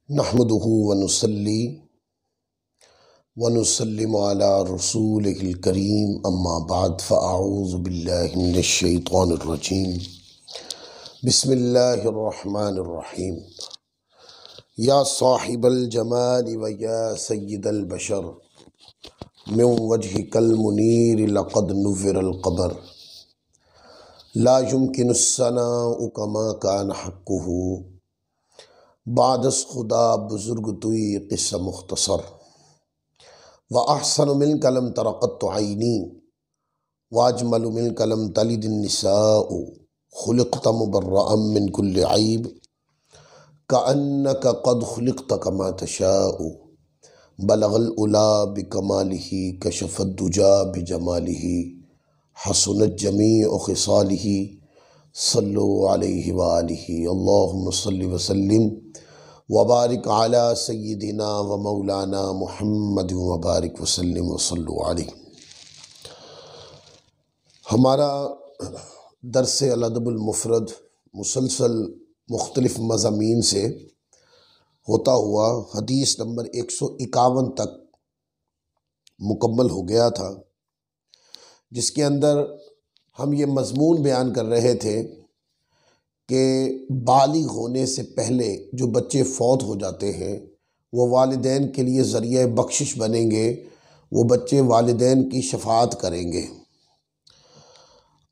नहमदुहु व नुसल्ली व नुसल्लिमु अला रसूलिहिल करीम अम्मा बाद फ़अऊज़ु बिल्लाहि मिनश शैतानिर रजीम बिस्मिल्लाहिर रहमानिर रहीम। या साहिबल जमाल व या सय्यिदल बशर मिन वजहिकल मुनीर लक़द नुव्विरल क़मर ला युमकिनुस सनाउ कमा कान हक़्क़ुहु बादस खुदा बुजुर्ग तुई क़िस्सा मुख्तसर व अहसन मिन कलम तरक़त आइनी वाजमल मिन कलम तलिदिन निसाउ खुलिक़त मुबर्रअम मिन कुल्लि ऐब कअन्नक क़द खुलिक़त कमा तशाउ बलगल उला बिकमालिही कशफ़द दुजा बिजमालिही हसनत जमीअ ख़िसालिही सल्लु अलैहि व आलिहि अल्लाहुम्मा सल्लि व सल्लिम वबारिक अला सय्यिदिना व मौलाना मुहम्मद वबारिक वसल्लिम वसल्लु अलैहि। हमारा दर्स अल-अदबुल मुफ़रद मुसलसल मुख्तलिफ़ मज़ामीन से होता हुआ हदीस नंबर 151 तक मुकम्मल हो गया था, जिसके अंदर हम ये मज़मून बयान कर रहे थे कि बालिग होने से पहले जो बच्चे फौत हो जाते हैं वो वालिदैन के लिए ज़रिया बख्शिश बनेंगे, वो बच्चे वालिदैन की शफ़ाअत करेंगे।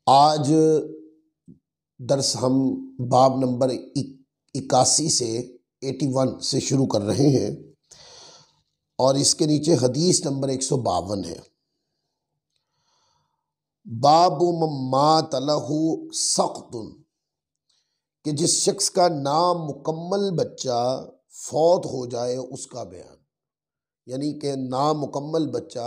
आज दर्स हम बाब नंबर 81 से 81 से शुरू कर रहे हैं और इसके नीचे हदीस नंबर 152 है। बाबु मात लहू सख्तुन, कि जिस शख्स का नामुकम्मल बच्चा फौत हो जाए उसका बयान, यानी कि नामुकम्मल बच्चा,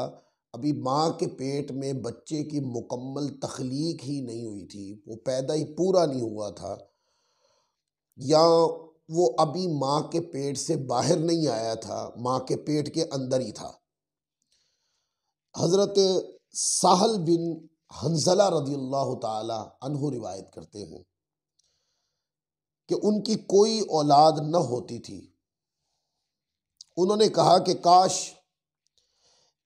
अभी माँ के पेट में बच्चे की मुकम्मल तख्लीक ही नहीं हुई थी, वो पैदा ही पूरा नहीं हुआ था, या वो अभी माँ के पेट से बाहर नहीं आया था, माँ के पेट के अंदर ही था। हज़रत साहल बिन हंज़ला रज़ियल्लाहु ताला अन्हु रिवायत करते हैं कि उनकी कोई औलाद न होती थी। उन्होंने कहा कि काश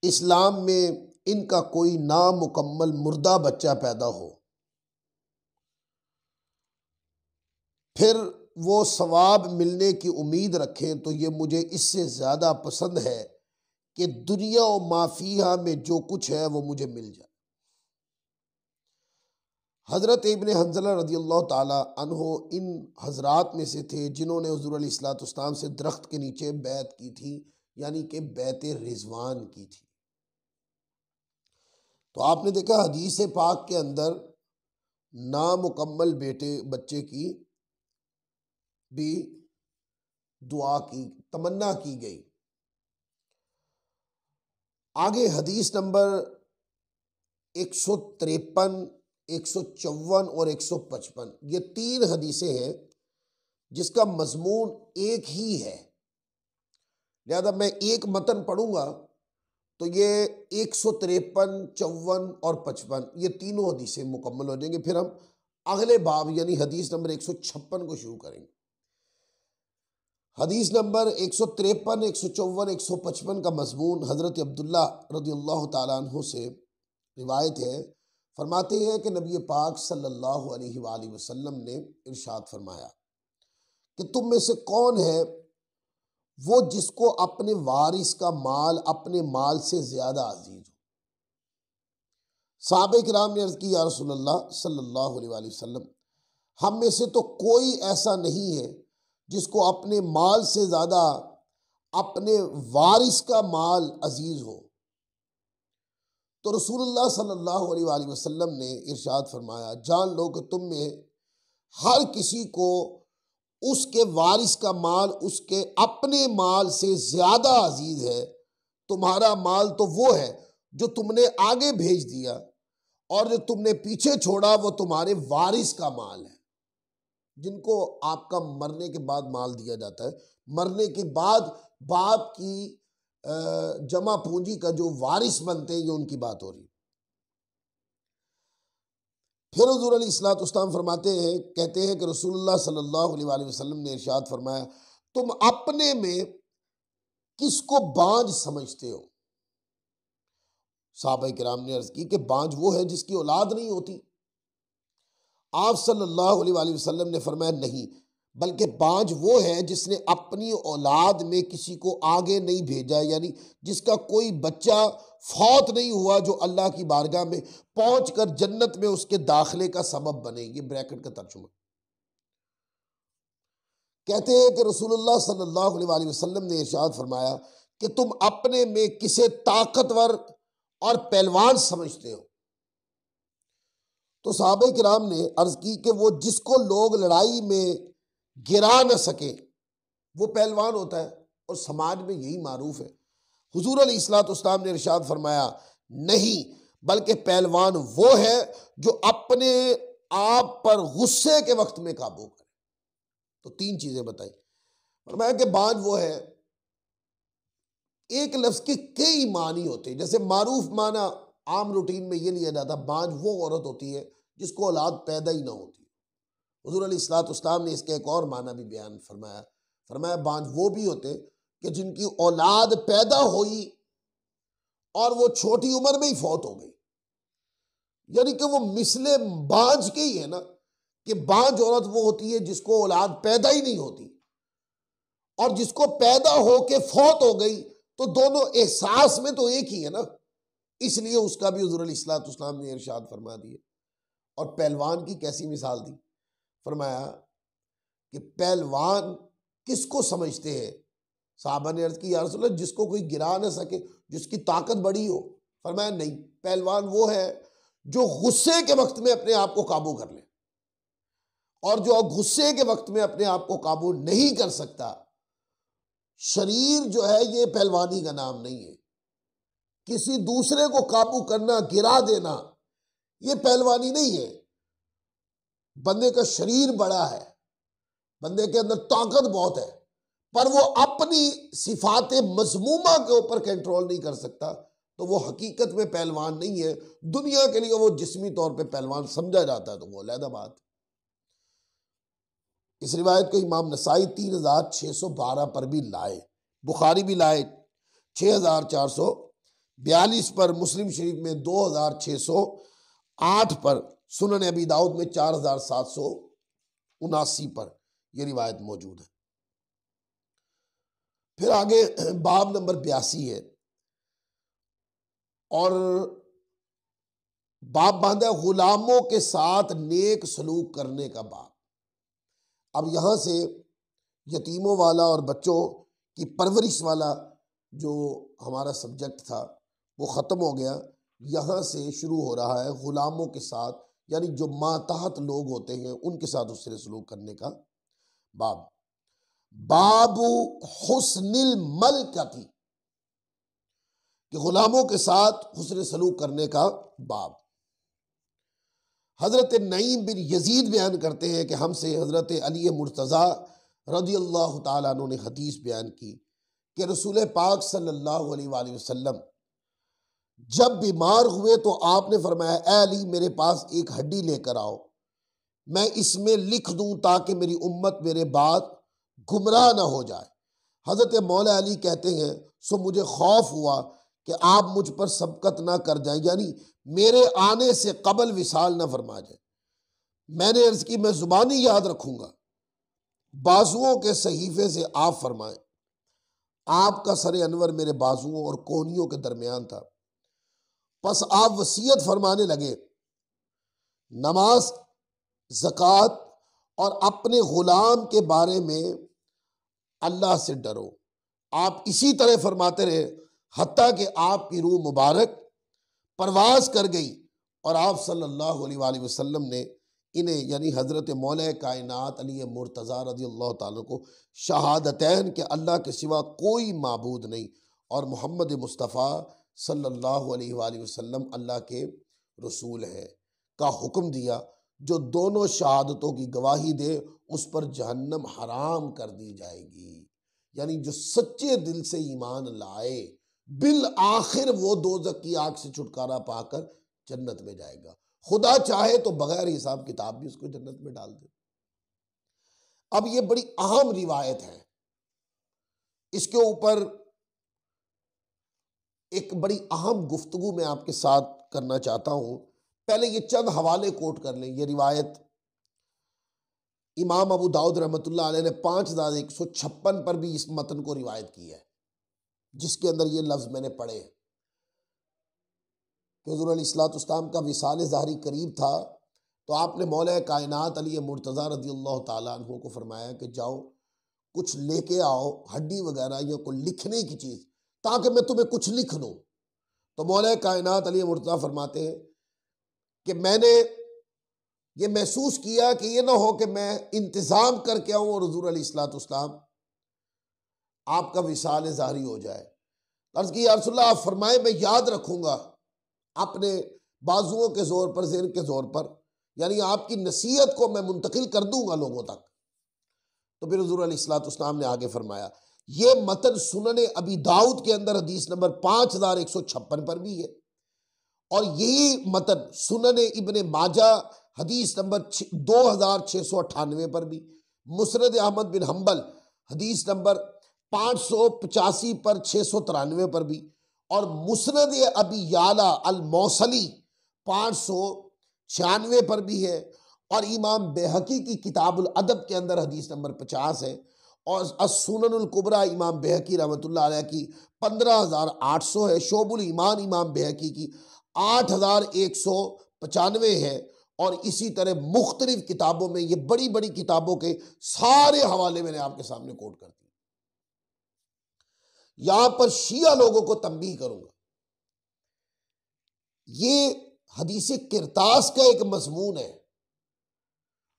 इस्लाम में इनका कोई नामुकम्मल मुर्दा बच्चा पैदा हो, फिर वो सवाब मिलने की उम्मीद रखें तो ये मुझे इससे ज़्यादा पसंद है कि दुनिया और माफिया में जो कुछ है वो मुझे मिल जाए। हज़रत इब्न हंज़ला रज़ियल्लाहु ताला अन्हो इन हज़रात में से थे जिन्होंने हुज़ूर अलैहिस्सलाम से दरख्त के नीचे बैत की थी, यानी कि बैत रिज़वान की थी। तो आपने देखा हदीस पाक के अंदर नामुकम्मल बच्चे की भी दुआ की, तमन्ना की गई। आगे हदीस नंबर 153, 154 और 155, ये 3 हदीसें हैं जिसका मजमून एक ही है। लिहाजा मैं एक मतन पढ़ूंगा तो ये 153, 54 और 55 ये तीनों हदीसें मुकम्मल हो जाएंगे। फिर हम अगले बाब यानी हदीस नंबर 156 को शुरू करेंगे। हदीस नंबर 153, 154, 155 का मजमून हज़रत अब्दुल्ला रज़ियल्लाहु ताला अन्हु से रिवायत है। फरमाते हैं कि नबी पाक सल्लल्लाहु अलैहि वसल्लम ने इरशाद फरमाया कि तुम में से कौन है वो जिसको अपने वारिस का माल अपने माल से ज़्यादा अजीज हो। सहाबे किराम ने अर्ज़ की, या रसूलल्लाह सल्लल्लाहु अलैहि वसल्लम, हम में से तो कोई ऐसा नहीं है जिसको अपने माल से ज़्यादा अपने वारिस का माल अजीज हो। तो रसूलुल्लाह सल्लल्लाहु अलैहि वसल्लम ने इरशाद फरमाया, जान लो कि तुम में हर किसी को उसके वारिस का माल उसके अपने माल से ज़्यादा अजीज है। तुम्हारा माल तो वो है जो तुमने आगे भेज दिया, और जो तुमने पीछे छोड़ा वो तुम्हारे वारिस का माल है, जिनको आपका मरने के बाद माल दिया जाता है। मरने के बाद बाप की जमा पूंजी का जो वारिस बनते हैं, ये उनकी बात हो रही। फिर हुज़ूर अलैहिस्सलाम फरमाते हैं, कहते हैं कि रसूलुल्लाह सल्लल्लाहु अलैहि वसल्लम ने इरशाद फरमाया, तुम अपने में किसको बांझ समझते हो? सहाबा किराम ने अर्ज की कि बांझ वो है जिसकी औलाद नहीं होती। आप सल्लल्लाहु अलैहि वसल्लम ने फरमाया नहीं, बल्कि बांझ वो है जिसने अपनी औलाद में किसी को आगे नहीं भेजा, यानी जिसका कोई बच्चा फौत नहीं हुआ जो अल्लाह की बारगाह में पहुंचकर जन्नत में उसके दाखिले का सबब बने। ये ब्रैकेट का तर्जुमा। कहते हैं कि रसूलुल्लाह सल्लल्लाहु अलैहि वसल्लम ने इरशाद फरमाया कि तुम अपने में किसे ताकतवर और पहलवान समझते हो? तो सहाबा किराम ने अर्ज की कि वो जिसको लोग लड़ाई में गिरा न सके वो पहलवान होता है, और समाज में यही मारूफ है। हुजूर अलैहिस्सलाम ने इरशाद फरमाया नहीं, बल्कि पहलवान वो है जो अपने आप पर गुस्से के वक्त में काबू करे। तो तीन चीजें बताई। फरमाया कि बांझ वो है, एक लफ्ज के कई मानी होते हैं। जैसे मारूफ माना आम रूटीन में ये लिया जाता, बांझ वो औरत होती है जिसको औलाद पैदा ही ना होती। हुजूर अलैहिस्सलाम ने इसका एक और माना भी बयान फरमाया। फरमाया बांझ वो भी होते कि जिनकी औलाद पैदा हुई और वो छोटी उम्र में ही फौत हो गई, यानी कि वो मिसले बांझ के ही है ना, कि बांझ औरत वो होती है जिसको औलाद पैदा ही नहीं होती, और जिसको पैदा होके फौत हो गई, तो दोनों एहसास में तो एक ही है ना। इसलिए उसका भी हुजूर अलैहिस्सलाम ने इरशाद फरमा दिए। और पहलवान की कैसी मिसाल दी? फरमाया कि पहलवान किसको समझते हैं? साहबा ने अर्ज की या रसूल अल्लाह, जिसको कोई गिरा ना सके, जिसकी ताकत बड़ी हो। फरमाया नहीं, पहलवान वो है जो गुस्से के वक्त में अपने आप को काबू कर ले, और जो गुस्से के वक्त में अपने आप को काबू नहीं कर सकता, शरीर जो है ये पहलवानी का नाम नहीं है। किसी दूसरे को काबू करना, गिरा देना, ये पहलवानी नहीं है। बंदे का शरीर बड़ा है, बंदे के अंदर ताकत बहुत है, पर वो अपनी सिफात मज़मूमा के ऊपर कंट्रोल नहीं कर सकता, तो वो हकीकत में पहलवान नहीं है। दुनिया के लिए वो जिस्मी तौर पे पहलवान समझा जाता है, तो वो अलग बात। इस रिवायत को इमाम नसाई 3612 पर भी लाए, बुखारी भी लाए 6442 पर, मुस्लिम शरीफ में 2608 पर, सुनन अबी दाऊद में 4779 पर यह रिवायत मौजूद है। फिर आगे बाब नंबर 82 है, और बाब बांधा गुलामों के साथ नेक सलूक करने का बाब। अब यहां से यतीमों वाला और बच्चों की परवरिश वाला जो हमारा सब्जेक्ट था वो ख़त्म हो गया। यहाँ से शुरू हो रहा है ग़ुलामों के साथ, यानी जो मातहत लोग होते हैं उनके साथ उससे सलूक करने का बाब। बाबू हुस्निल मलकती, कि ग़ुलामों के साथ हुस्न सलूक करने का बाब। हज़रत नईम बिन यजीद बयान करते हैं कि हमसे हज़रत अली मुर्तज़ा रज़ियल्लाहु ताला अन्हु ने हदीस बयान की कि रसूल पाक सल्लल्लाहु अलैहि वसल्लम जब बीमार हुए तो आपने फरमाया, ए अली मेरे पास एक हड्डी लेकर आओ, मैं इसमें लिख दूं ताकि मेरी उम्मत मेरे बाद गुमराह ना हो जाए। हज़रत मौला अली कहते हैं, सो मुझे खौफ हुआ कि आप मुझ पर सबकत ना कर जाएं, यानी मेरे आने से कबल विसाल ना फरमा जाए। मैंने अर्ज की, मैं जुबानी याद रखूंगा। बाजुओं के सहीफे से आप फरमाएं। आपका सर अनवर मेरे बाजुओं और कोहनियों के दरमियान था। बस आप वसीयत फरमाने लगे, नमाज, ज़कात और अपने गुलाम के बारे में अल्लाह से डरो। आप इसी तरह फरमाते रहे हत्ता कि आपकी रूह मुबारक परवाज कर गई, और आप सल्लल्लाहु अलैहि वसल्लम ने इन्हें यानी हज़रत मौला कायनात अली मुर्तज़ा रज़ियल्लाहु ताला को शहादतैन के अल्लाह के सिवा कोई माबूद नहीं और मोहम्मद मुस्तफ़ा सल्लल्लाहु अलैहि वसल्लम अल्लाह के रसूल है का हुक्म दिया। जो दोनों शहादतों की गवाही दे उस पर जहन्नम हराम कर दी जाएगी। यानी जो सच्चे दिल से ईमान लाए बिल आखिर वो दोज़ख की आग से छुटकारा पाकर जन्नत में जाएगा। खुदा चाहे तो बगैर हिसाब किताब भी उसको जन्नत में डाल दे। अब ये बड़ी अहम रिवायत है इसके ऊपर एक बड़ी अहम गुफ्तगू मैं आपके साथ करना चाहता हूं। पहले ये चंद हवाले कोट कर लें। ये रिवायत इमाम अबू दाऊद रहमतुल्लाह अलैह ने 5156 पर भी इस मतन को रिवायत की है, जिसके अंदर ये लफ्ज मैंने पढ़े कि हुज़ूर अलैहिस्सलाम का विसाल ज़ाहरी करीब था, तो आपने मौला कायनात अली मुर्तज़ा रज़ियल्लाहु ताला अन्हु को फरमाया कि जाओ कुछ लेके आओ, हड्डी वगैरह या कोई लिखने की चीज़, ताकि मैं तुम्हें कुछ लिख दूँ। तो मौला कायनात अली मुर्तज़ा फरमाते हैं कि मैंने ये महसूस किया कि ये ना हो कि मैं इंतज़ाम करके आऊँ और हुज़ूर अलैहिस्सलाम आपका विसाल ज़ाहरी हो जाए। अर्ज़ की या रसूलल्लाह, आप फरमाए मैं याद रखूँगा अपने बाजुओं के ज़ोर पर, ज़हन के ज़ोर पर, यानी आपकी नसीहत को मैं मुंतकिल कर दूंगा लोगों तक। तो फिर हुज़ूर अलैहिस्सलाम ने आगे फरमाया, ये मतन सुनने अबी दाऊद के अंदर हदीस नंबर 5156 पर भी है, और यही मतन सुनने इब्ने माजा हदीस नंबर 2698 पर भी, मुस्नद अहमद बिन हम्बल हदीस नंबर 585 पर, 693 पर भी, और मुस्नद अबी याला अल मौसली 596 पर भी है, और इमाम बेहकी की किताबुल अदब के अंदर हदीस नंबर 50 है, और अस्सुननुल कुबरा इमाम बेहकी रहमतुल्लाह अलैह की 15800 है, शोबुल ईमान इमाम बेहकी की 8195 है, और इसी तरह मुख्तलिफ किताबों में, ये बड़ी बड़ी किताबों के सारे हवाले मैंने आपके सामने कोट कर दिए। यहां पर शिया लोगों को तंबीह करूंगा, ये हदीस किरतास का एक मजमून है।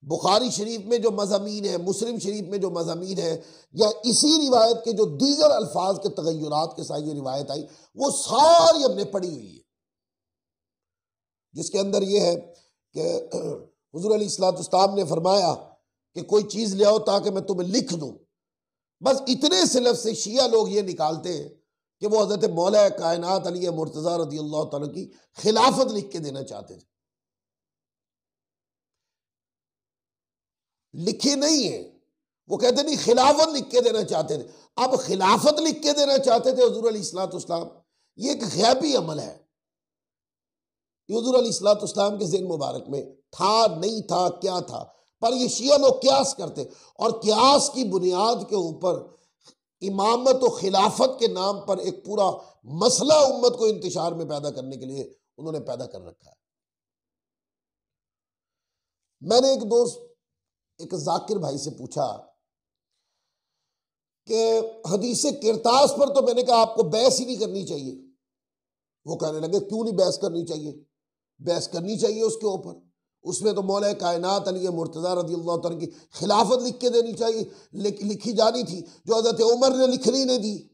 बुखारी शरीफ में जो मज़ामीन है, मुस्लिम शरीफ में जो मज़ामीन है, या इसी रिवायत के जो दीगर अल्फाज के तगय्युरात के साथ ये रिवायत आई, वो सारी हमने पढ़ी हुई है, जिसके अंदर ये है कि हुज़ूर अलैहिस्सलाम ने फरमाया कि कोई चीज़ ले आओ ताकि मैं तुम्हें लिख दूं। बस इतने से लफ्ज़ से शिया लोग ये निकालते हैं कि वो हज़रत मौला कायनात अली मुर्तज़ा रज़ियल्लाहु ताला की खिलाफत लिख के देना चाहते थे। लिखे नहीं है, वो कहते नहीं, खिलाफत लिख के देना चाहते थे। अब खिलाफत लिख के देना चाहते थे हुज़ूर अलैहिस्सलाम, ये एक गैबी अमल है। हुज़ूर अलैहिस्सलाम के ज़हन मुबारक में था, नहीं था, क्या था, पर ये शिया लोग क्यास करते, और क्यास की बुनियाद के ऊपर इमामत और खिलाफत के नाम पर एक पूरा मसला उम्मत को इंतशार में पैदा करने के लिए उन्होंने पैदा कर रखा है। मैंने एक दोस्त, एक जाकिर भाई से पूछा कि हदीस किरतास पर तो मैंने कहा आपको बहस ही नहीं करनी चाहिए। वो कहने लगे क्यों नहीं बहस करनी चाहिए? बहस करनी चाहिए उसके ऊपर, उसमें तो मौला कायनात अली मुर्तज़ा रज़ियल्लाहु ताला की खिलाफत लिख के देनी चाहिए, लिखी जानी थी, जो हज़रत उमर ने लिखनी नहीं दी।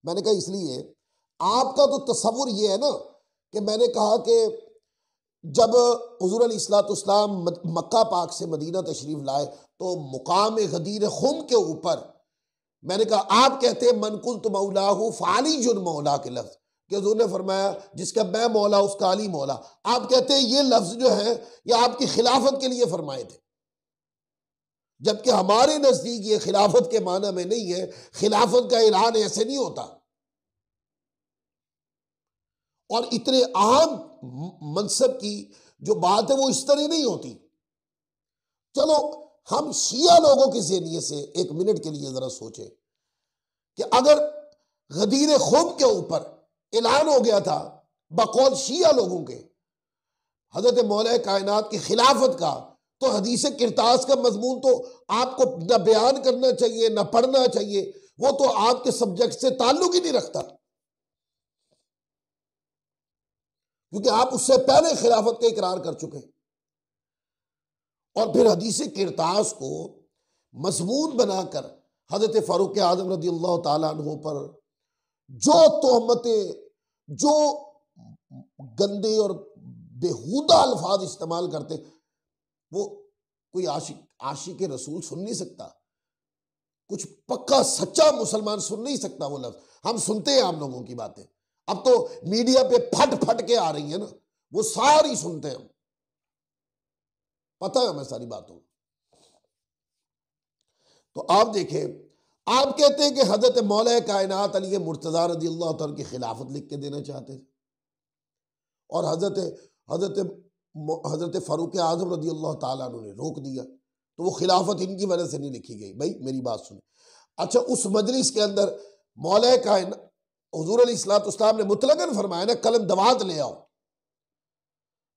मैंने कहा इसलिए आपका तो तसव्वुर ये है ना कि मैंने कहा कि जब हुज़ूर अलैहिस्सलाम मक्का पाक से मदीना तशरीफ लाए तो मुकाम गदीर खुम के ऊपर मैंने कहा आप कहते हैं मन कुल तो मौलाहु फाली जुन मौला के लफ्ज़, कि हुज़ूर ने फरमाया जिसका मैं मौला उसका अली मौला। आप कहते हैं ये लफ्ज़ जो है ये आपकी खिलाफत के लिए फरमाए थे, जबकि हमारे नज़दीक ये खिलाफत के माना में नहीं है। खिलाफत का ऐलान ऐसे नहीं होता, और इतने अहम मनसब की जो बात है वो इस तरह नहीं होती। चलो हम शिया लोगों की ज़हनियत से एक मिनट के लिए जरा सोचें कि अगर गदीर खुम के ऊपर ऐलान हो गया था बकौल शिया लोगों के हजरत मौला कायनात की खिलाफत का, तो हदीस किरतास का मजमून तो आपको न बयान करना चाहिए न पढ़ना चाहिए, वो तो आपके सब्जेक्ट से ताल्लुक ही नहीं रखता, क्योंकि आप उससे पहले खिलाफत का इकरार कर चुके हैं। और फिर हदीस किरतास को मजमून बनाकर हजरत फारूक आज़म रज़ियल्लाहु ताला अन्हु पर जो तोहमतें, जो गंदे और बेहुदा अल्फाज इस्तेमाल करते, वो कोई आशिक रसूल सुन नहीं सकता, कुछ पक्का सच्चा मुसलमान सुन नहीं सकता वो लफ्ज। हम सुनते हैं आप लोगों की बातें, अब तो मीडिया पे फट फट के आ रही है ना, वो सारी सुनते हैं, पता है हमें सारी बातों। तो आप देखें आप कहते हैं कि हजरत मौला कायनात अली मुर्तज़ा रज़ी अल्लाह तआला की खिलाफत लिख के देना चाहते थे, और हजरत हजरत हजरत फारूक आजम रज़ी अल्लाह तआला अन्हु ने रोक दिया, तो वो खिलाफत इनकी वजह से नहीं लिखी गई। भाई मेरी बात सुने। अच्छा, उस मजलिस के अंदर मौला कायनात हुजूर अलैहिस्सलाम ने मुतलकन फरमाया ना, कलम दवात ले आओ।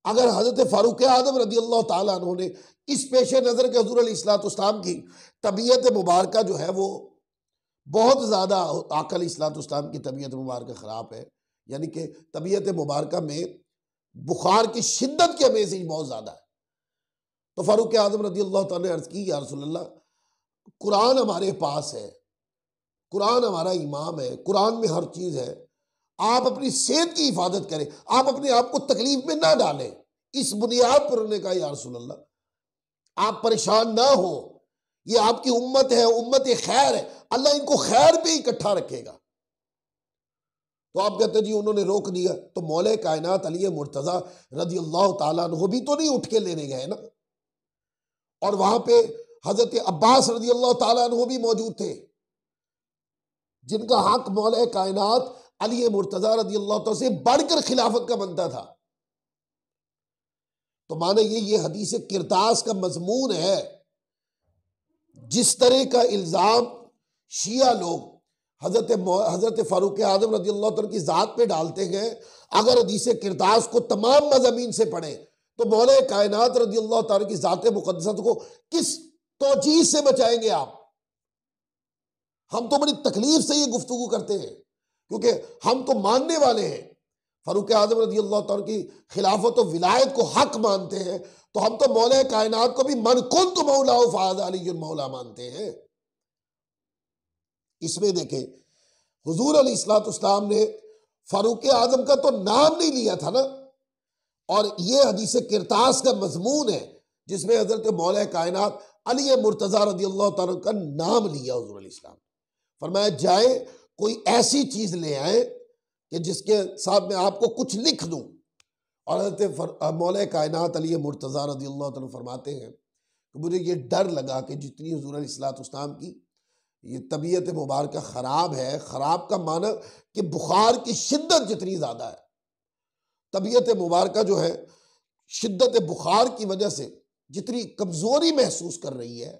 अगर हजरत फारूक आजम रज़ी अल्लाह तआला अन्हु ने इस पेश नज़र के हुजूर अलैहिस्सलाम की तबीयत मुबारक जो है वो बहुत ज़्यादा, आका अलैहिस्सलाम की तबीयत मुबारक ख़राब है, यानी कि तबीयत मुबारक में बुखार की शिद्दत की अमेजिंग बहुत ज़्यादा है, तो फारूक आजम रज़ी अल्लाह तआला ने अर्ज़ की, या रसूलल्लाह, कुरान हमारे पास है, कुरान हमारा इमाम है, कुरान में हर चीज़ है, आप अपनी सेहत की हिफाजत करें, आप अपने आप को तकलीफ में ना डालें। इस बुनियाद पर उन्होंने कहा, या रसूलल्लाह आप परेशान ना हो, ये आपकी उम्मत है, उम्मत खैर है, अल्लाह इनको खैर पे इकट्ठा रखेगा। तो आप कहते जी उन्होंने रोक दिया, तो मौला कायनात अली मुर्तज़ा रज़ी अल्लाह तआला अन्हु भी तो नहीं उठ के लेने गए ना, और वहां पे हजरत अब्बास रज़ी अल्लाह तआला अन्हु भी मौजूद थे, जिनका हक मौला कायनात अली मुर्तज़ा रज़ी अल्लाह तआला से बढ़कर खिलाफत का बनता था। तो माने ये हदीस किरतास का मजमून है। जिस तरह का इल्ज़ाम शिया लोग हजरत फारूक आजम रज़ी अल्लाह तआला की ज़ात पे डालते हैं, अगर हदीस किरतास को तमाम मज़ामीन से पढ़े तो मौला कायनात रज़ी अल्लाह तआला की ज़ात मुक़द्दसत को किस तौजीह से बचाएंगे आप? हम तो बड़ी तकलीफ से ये गुफ्तगू करते हैं, क्योंकि हम तो मानने वाले हैं, फारूक आजम रज़ी अल्लाह तआला की खिलाफत और विलायत को हक मानते हैं, तो हम तो मौला कायनात को भी मन कुन्तु मौला फ़हाज़ा अली मौला मानते हैं। इसमें देखें, हुजूर अलैहिस्सलाम ने फारूक आजम का तो नाम नहीं लिया था ना, और ये हदीस किरतास का मजमून है जिसमें हजरत मौला कायनात अली मुर्तज़ा रज़ी अल्लाह तआला का नाम लिया। हुजूर अलैहिस्सलाम फरमाया, जाए कोई ऐसी चीज ले आए कि जिसके साथ मैं आपको कुछ लिख दूं, और हजरत मौला कायनात अली मुर्तज़ा रज़ी अल्लाह तआला फरमाते हैं कि मुझे ये डर लगा कि जितनी हुजूर अलैहिस्सलाम की ये तबीयत मुबारक ख़राब है, ख़राब का माना कि बुखार की शिद्दत जितनी ज़्यादा है, तबीयत मुबारक जो है शिद्दत बुखार की वजह से जितनी कमज़ोरी महसूस कर रही है,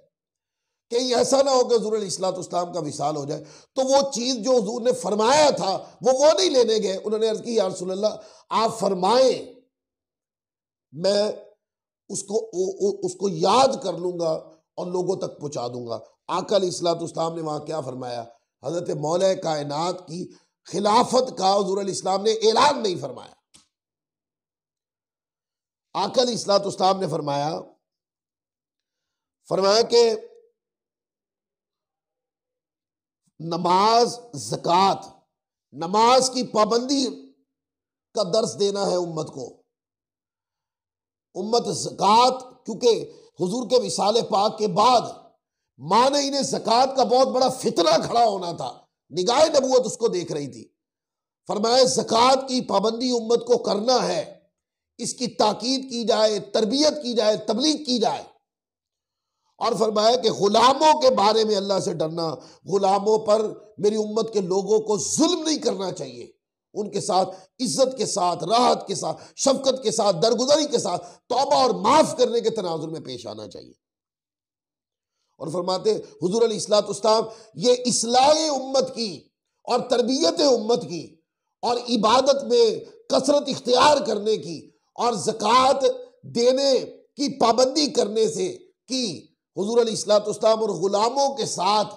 कहीं ऐसा ना हो कि हुजूर अलैहिस्सलाम का विसाल हो जाए, तो वो चीज़ जो हुजूर ने फरमाया था वो नहीं लेने गए। उन्होंने अर्ज़ की, या रसूलल्लाह आप फरमाएं, मैं उसको याद कर लूँगा और लोगों तक पहुँचा दूँगा। आका अलैहिस्सलाम ने वहाँ क्या फरमाया? हज़रत मौला कायनात की खिलाफत का हुजूर अलैहिस्सलाम ने ऐलान नहीं फरमाया। आका अलैहिस्सलाम ने फरमाया कि नमाज, ज़कात, नमाज की पाबंदी का दर्स देना है उम्मत को। उम्मत ज़कात, क्योंकि हुजूर के विसाले पाक के बाद माने इन्हें ज़कात का बहुत बड़ा फितना खड़ा होना था, निगाह नबूवत उसको देख रही थी। फरमाया ज़कात की पाबंदी उम्मत को करना है, इसकी ताकीद की जाए, तरबियत की जाए, तबलीग की जाए। और फरमाया कि गुलामों के बारे में अल्लाह से डरना, गुलामों पर मेरी उम्मत के लोगों को जुल्म नहीं करना चाहिए, उनके साथ इज्जत के साथ, राहत के साथ, शफकत के साथ, दरगुजरी के साथ, तौबा और माफ करने के तनाजुर में पेश आना चाहिए। और फरमाते हुजूर अलैहिस्सलाम ये इस्लाह उम्मत की और तरबियत उम्मत की और इबादत में कसरत इख्तियार करने की और ज़कात देने की पाबंदी करने से कि हुजूर अलैहिस्सलाम और गुलामों के साथ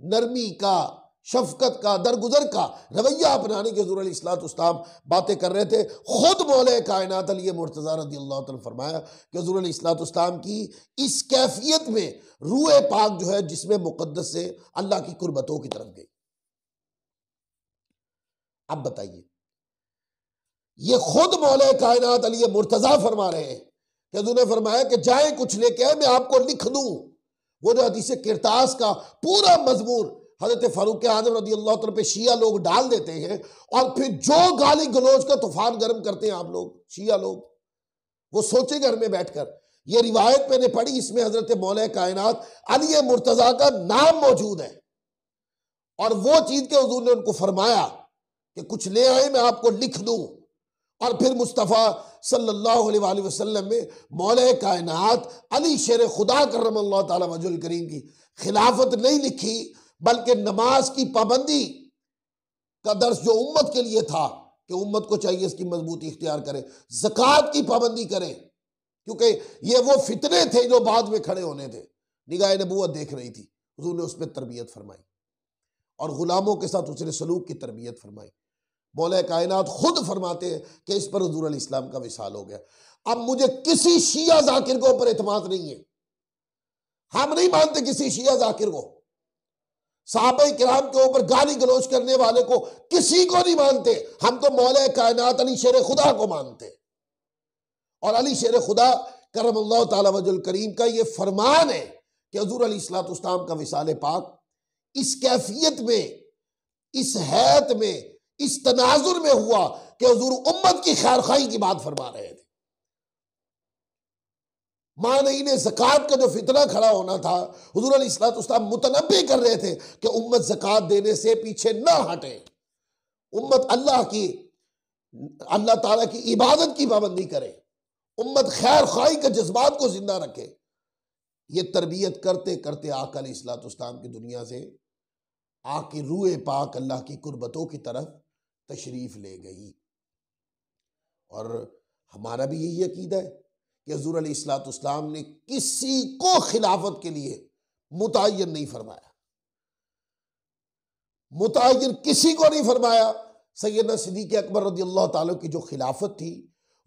नरमी का, शफकत का, दरगुजर का रवैया अपनाने के हुजूर अलैहिस्सलाम बातें कर रहे थे। खुद मौला कायनात अली मुर्तज़ा रज़ी अल्लाह तआला फरमाया कि हुजूर अलैहिस्सलाम की इस कैफियत में रूह पाक जो है जिसमें मुक़द्दस से अल्लाह की कुर्बतों की तरफ गई। अब बताइए, ये खुद मौला कायनात अली मुर्तज़ा फरमा रहे हैं कि हुजूर ने फरमाया कि जाए कुछ लेके आए, मैं आपको लिख दूं। वो जो हदीस किरतास का पूरा मजमून हजरत फारूक आज़म रज़ी अल्लाह तआला पे शिया लोग डाल देते हैं, और फिर जो गाली गलौज का तूफान गर्म करते हैं आप लोग शिया लोग, वो सोचे घर में बैठकर ये रिवायत मैंने पढ़ी, इसमें हजरत मौला कायनात अली मुर्तज़ा का नाम मौजूद है। और वो चीज के हुजूर ने उनको फरमाया कि कुछ ले आए मैं आपको लिख दूं। और फिर मुस्तफ़ा सल्लल्लाहु अलैहि वसल्लम में मौला कायनात अली शेर खुदा करमल्लाहु ताला वजहुल करीम की खिलाफत नहीं लिखी, बल्कि नमाज की पाबंदी का दर्स जो उम्मत के लिए था कि उम्मत को चाहिए इसकी मजबूती इख्तियार करे, ज़कात की पाबंदी करें, क्योंकि ये वो फितने थे जो बाद में खड़े होने थे। निगाह नबूवत देख रही थी, हुजूर ने उस पर तरबियत फरमाई और गुलामों के साथ उसने सलूक की तरबियत फरमाई। मौला कायनात खुद फरमाते हैं कि इस पर हुजूर अलैहिस्सलाम का विसाल हो गया। अब मुझे किसी शिया जाकिर के ऊपर एतमाद नहीं है, हम नहीं मानते किसी शिया जाकिर को, सहाबा किराम के ऊपर गाली गलौज करने वाले को किसी को नहीं मानते। हम तो मौला कायनात अली शेर खुदा को मानते। और अली शेर खुदा करमल्लाहु ताला वजहुल करीम का ये फरमान है कि हुजूर अलैहिस्सलाम का विसाल पाक इस कैफियत में, इस हैत में, इस तनाजुर में हुआ कि हुजूर उम्मत की खैरखाई की बात फरमा रहे थे। मानईन ज़कात का जो फितना खड़ा होना था, हुजूर अलैहिस्सलाम मुतनब्बे कर रहे थे कि उम्मत ज़कात देने से पीछे ना हटे, उम्मत अल्लाह ताला की इबादत की पाबंदी करे, उम्मत खैर खाई के जज्बात को जिंदा रखे। ये तरबियत करते करते आका अलैहिस्सलाम की दुनिया से आके रूए पाक अल्लाह की कुर्बतों की तरफ तशरीफ ले गई। और हमारा भी यही अकीदा है कि हुजूर अलैहिस्सलाम ने किसी को खिलाफत के लिए मुतय्यन नहीं फरमाया, मुतय्यन किसी को नहीं फरमाया। सैयदना सिद्दीक़ अकबर रज़ियल्लाहु ताला की जो खिलाफत थी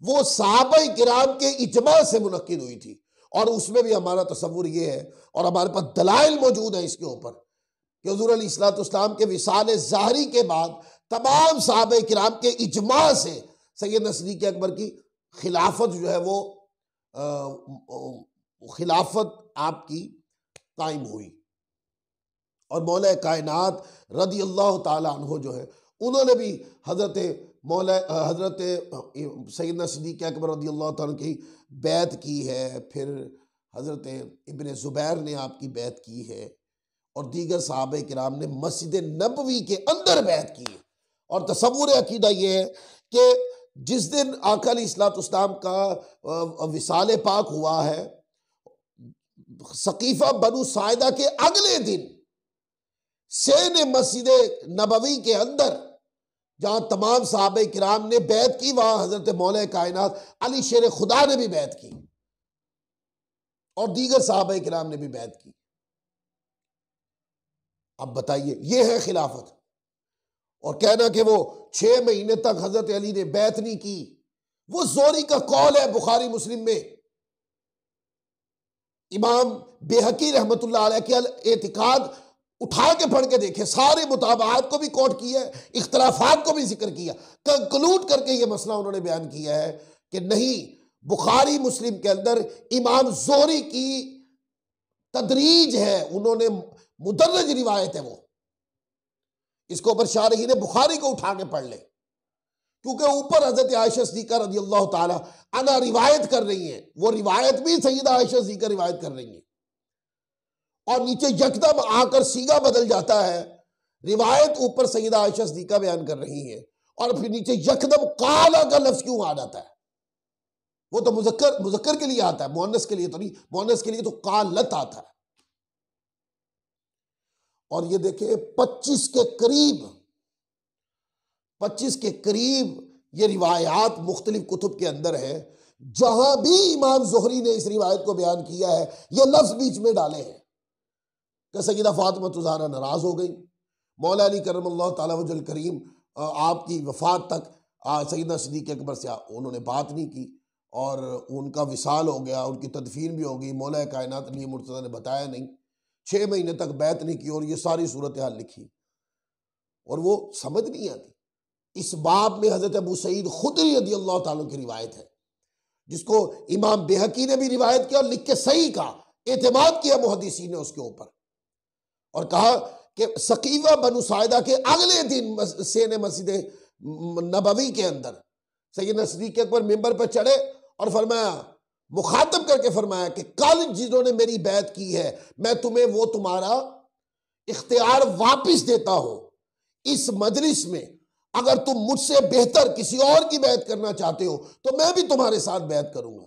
वो सहाबा किराम के इजमा से मुनक्किद हुई थी, और उसमें भी हमारा तसव्वुर ये है और हमारे पास दलाइल मौजूद है इसके ऊपर कि हुजूर अलैहिस्सलाम के विसाल ज़ाहरी के बाद तमाम सहाबा किराम के इजमा से सैयदना सिद्दीक़ अकबर की खिलाफत जो है वो खिलाफत आपकी कायम हुई। और मौला कायनात रज़ियल्लाहु ताला अन्हु जो है उन्होंने भी हज़रत सैयदना सिद्दीक़ अकबर रज़ियल्लाहु ताला की बैत की है, फिर हज़रत इब्ने ज़ुबैर ने आपकी बैत की है, और दीगर सहाबा किराम ने मस्जिद नबवी के अंदर बैत की है। और तसव्वुर अकीदा ये है कि जिस दिन आका अलैहिस्सलाम का विसाल पाक हुआ है, सकीफ़ा बनु साइदा के अगले दिन से ने मस्जिद नबवी के अंदर जहां तमाम सहाबा किराम ने बैत की, वहां हजरत मौला कायनात अली शेर खुदा ने भी बैत की और दीगर सहाबा किराम ने भी बैत की। अब बताइए, ये है खिलाफत। और कहना कि वो 6 महीने तक हजरत अली ने बैत नहीं की, वो जोरी का कौल है बुखारी मुस्लिम में। इमाम बेहकी रहमतुल्लाह अलैह के एतिकाद उठा के पढ़ के देखे, सारे मुताबात को भी कोट किया है, इख्तलाफात को भी जिक्र किया, कंक्लूड करके ये मसला उन्होंने बयान किया है कि नहीं, बुखारी मुस्लिम के अंदर इमाम जोरी की तदरीज है, उन्होंने मुदर्रज रिवायत है वो। इसके ऊपर शारहीन बुखारी को उठा के पढ़ ले, क्योंकि ऊपर हजरत आयशा सिद्दीक़ा रज़ियल्लाहु ताला अन्हा रिवायत कर रही हैं, वो रिवायत भी सैयदा आयशा सिद्दीक़ा रिवायत कर रही हैं, और नीचे यकदम आकर सीगा बदल जाता है, रिवायत ऊपर सैयदा आयशा सिद्दीक़ा बयान कर रही है, और फिर नीचे यकदम काला का लफ्ज क्यों आ जाता है? वो तो मुज़क्कर के लिए आता है, मुअन्नस के लिए तो नहीं। मुअन्नस के लिए तो कालत आता है। और ये देखिए 25 के करीब ये रिवायात मुख्तलिफ कुतुब के अंदर है, जहां भी इमाम ज़ुहरी ने इस रिवायत को बयान किया है ये लफ्ज बीच में डाले हैं कि सैयदा फातिमा ज़हरा नाराज हो गई, मौला अली करमल्लाहु ताला वजहुल करीम आपकी वफात तक सैयदना सिद्दीक़ अकबर से उन्होंने बात नहीं की, और उनका विसाल हो गया, उनकी तदफीन भी हो गई, मौला कायनात अली मुर्तज़ा ने बताया नहीं, 6 महीने तक बैत नहीं की, और ये सारी सूरत हाल लिखी, और वो समझ नहीं आती। इस बाब में हज़रत अबू सईद खुदरी रज़ियल्लाहु ताला की रिवायत है, जिसको इमाम बेहकी ने भी रिवायत किया और लिख के सही का एतमाद किया मुहद्दिसीन ने उसके ऊपर, और कहा कि सकीफ़ा बनु साइदा के अगले दिन से ने मस्जिद नबवी के अंदर सैयदना सिद्दीक़ अकबर मिंबर पर चढ़े और फरमाया, मुखातब करके फरमाया कि कल जिन्होंने मेरी बैत की है, मैं तुम्हें वो तुम्हारा इख्तियार वापस देता हूं, इस मजलिस में अगर तुम मुझसे बेहतर किसी और की बैत करना चाहते हो तो मैं भी तुम्हारे साथ बैत करूंगा।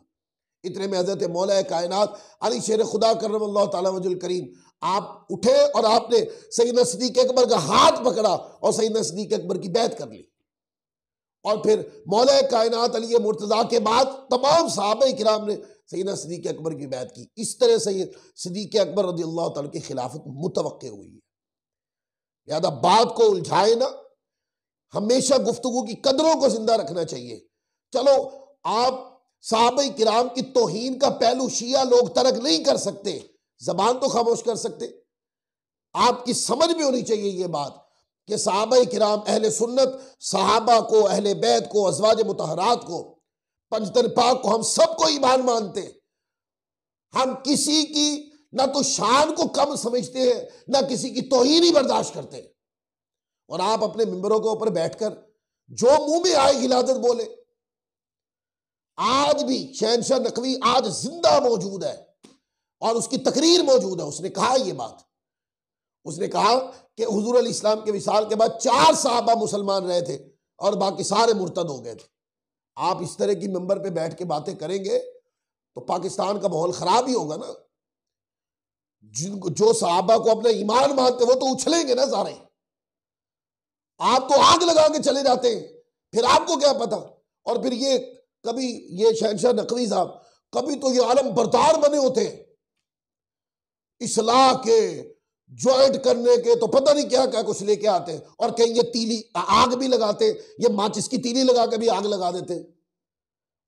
इतने में हजरत मौला कायनात अली शेर खुदा करम ताला वजुल करीम आप उठे और आपने सैयदना सिद्दीक़ अकबर का हाथ पकड़ा और सैयदना सिद्दीक़ अकबर की बैत कर ली। और फिर मौला कायनात अली मुर्तज़ा के बाद तमाम सहाबा किराम ने सैयदना सिद्दीक़ अकबर की बैत की। इस तरह से सिद्दीक़ अकबर रज़ियल्लाहु तआला की खिलाफत मुतवक्के हुई है। याद बात को उलझाए ना, हमेशा गुफ्तगू की कदरों को जिंदा रखना चाहिए। चलो आप सहाबा किराम की तौहीन का पहलू शिया लोग तर्क नहीं कर सकते, जबान तो खामोश कर सकते। आपकी समझ में होनी चाहिए ये बात कि सहाबा किराम अहले सुन्नत सहाबा को, अहले बैत को, अज़वाज मुतहरात को, पंजतन पाक को हम सबको ईमान मानते। हम किसी की ना तो शान को कम समझते हैं ना किसी की तौहीन ही बर्दाश्त करते। और आप अपने मिंबरों के ऊपर बैठकर जो मुंह में आए गिलादत बोले। आज भी शहनशाह नकवी आज जिंदा मौजूद है और उसकी तकरीर मौजूद है। उसने कहा ये बात, उसने कहा कि हुजूर अल इस्लाम के विसाल के बाद 4 सहाबा मुसलमान रहे थे और बाकी सारे मुर्तद हो गए थे। आप इस तरह की मिंबर पे बैठ के बातें करेंगे तो पाकिस्तान का माहौल खराब ही होगा ना। जिनको जो सहाबा को अपना ईमान मानते वो तो उछलेंगे ना सारे। आप तो आग लगा के चले जाते हैं, फिर आपको क्या पता। और फिर ये कभी ये शहनशाह नकवी साहब कभी तो ये आलम बरदार बने होते हैं, इस्लाह के, ज्वाइंट करने के, तो पता नहीं क्या क्या कुछ लेके आते हैं। और कहीं ये तीली आग भी लगाते, ये माचिस की तीली लगा के भी आग लगा देते।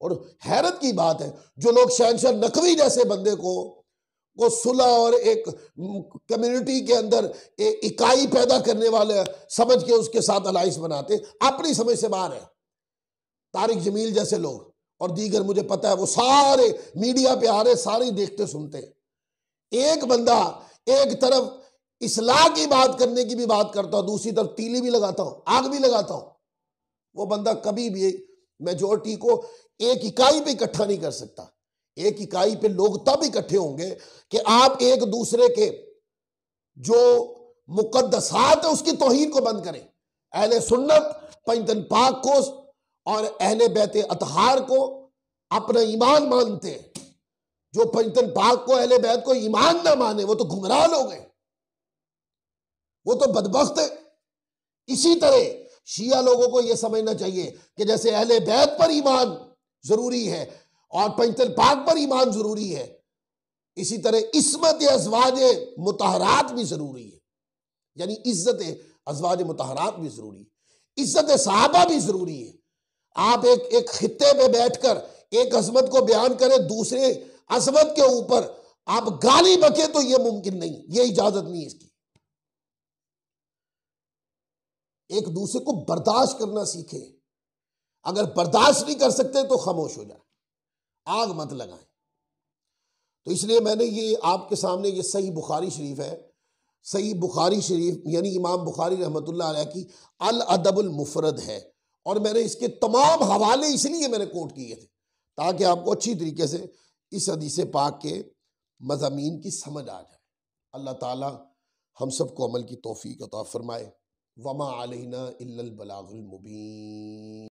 और हैरत की बात है जो लोग शहनशाह नकवी जैसे बंदे को सुलह और एक कम्युनिटी के अंदर एक इकाई पैदा करने वाले समझ के उसके साथ अलाइंस बनाते, अपनी समझ से बाहर है। तारिक जमील जैसे लोग और दीगर, मुझे पता है वो सारे मीडिया पे आ रहे, सारे देखते सुनते। एक बंदा एक तरफ इस्लाह की बात करने की भी बात करता हूं, दूसरी तरफ तीली भी लगाता हूं, आग भी लगाता हूं। वो बंदा कभी भी मेजोरिटी को एक इकाई पे इकट्ठा नहीं कर सकता। एक इकाई पे लोग तब इकट्ठे होंगे कि आप एक दूसरे के जो मुकद्दसात है उसकी तौहीन को बंद करें। अहले सुन्नत पंजतन पाक को और अहले बैत अतहार को अपना ईमान मानते हैं। जो पंजतन पाक को, अहले बैत को ईमान ना माने वो तो गुमराह लोग हैं, वो तो बदबख्त है। इसी तरह शिया लोगों को यह समझना चाहिए कि जैसे अहले बैत पर ईमान जरूरी है और पंजतन पाक पर ईमान जरूरी है, इसी तरह इस्मत अज़वाज मुतहरात भी जरूरी है। यानी इज्जत अज़वाज मुतहरात भी जरूरी है, इज्जत सहाबा भी जरूरी है। आप एक खित्ते पे बैठकर एक अजमत को बयान करें, दूसरे अजमत के ऊपर आप गाली बके तो यह मुमकिन नहीं, यह इजाजत नहीं है इसकी। एक दूसरे को बर्दाश्त करना सीखे। अगर बर्दाश्त नहीं कर सकते तो खामोश हो जाए, आग मत लगाएं। तो इसलिए मैंने ये आपके सामने ये सही बुखारी शरीफ है, सही बुखारी शरीफ यानी इमाम बुखारी रहमतुल्लाह अलैह की अल अदबुल मुफरद है। और मैंने इसके तमाम हवाले इसलिए मैंने कोट किए थे ताकि आपको अच्छी तरीके से इस हदीस पाक के मज़ामीन की समझ आ जाए। अल्लाह ताला हम सबको अमल की तौफीक अता फरमाए। वमा अलैना इल्लल बलागुल मुबीन।